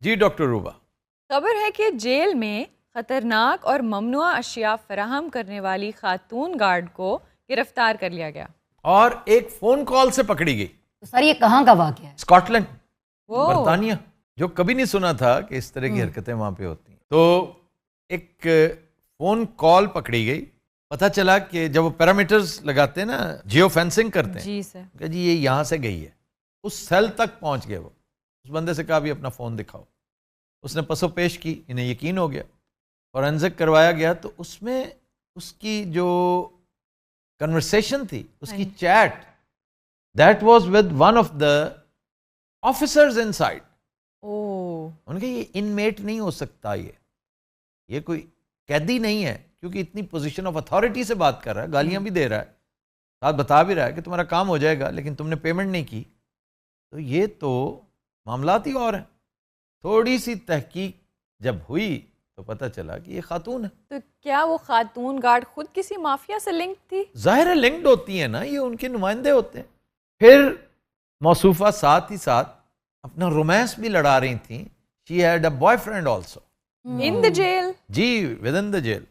جی doctor روبا. خبر ہے کہ جیل میں خطرناک اور ممنوعہ اشیاء فراہم کرنے والی خاتون گارڈ کو گرفتار کر لیا گیا اور ایک فون کال سے پکڑی گئی. تو سر یہ کہاں کا واقعہ ہے؟ اسکاٹ لینڈ، وہ برطانیہ. جو کبھی نہیں سنا تھا کہ اس طرح کی حرکتیں وہاں پہ ہوتی ہیں. تو ایک فون کال پکڑی گئی. پتہ چلا کہ جب وہ پیرامیٹرز لگاتے ہیں نا، جیو فینسنگ کرتے ہیں، جی سر، کہ جی یہ یہاں سے گئی ہے. اس سیل تک پہنچ گئے. وہ اس بندے سے کہا بھی اپنا فون دکھاؤ. اس نے پس و پیش کی، انہیں یقین ہو گیا، فورینزک کروایا گیا. تو اس میں اس کی جو کنورسیشن تھی، اس کی chat, that was with one of the officers inside. ان کے یہ انمیٹ نہیں ہو سکتا، یہ کوئی قیدی نہیں ہے، کیونکہ اتنی پوزیشن آف اتھارٹی سے بات کر رہا ہے، گالیاں بھی دے رہا ہے، ساتھ بتا بھی رہا ہے کہ تمہارا کام ہو جائے گا لیکن تم نے پیمنٹ نہیں کی. تو یہ تو معاملات ہی اور ہیں. تھوڑی سی تحقیق جب ہوئی تو پتہ چلا کہ یہ خاتون ہے. تو کیا وہ خاتون گارڈ خود کسی مافیا سے لنک تھی؟ ظاہر ہے لنکڈ ہوتی ہیں نا، یہ ان کے نمائندے ہوتے ہیں. پھر موصوفہ ساتھ ہی ساتھ اپنا رومانس بھی لڑا رہی تھیں. She had a boy friend also. In the jail? جی ود ان دا جیل.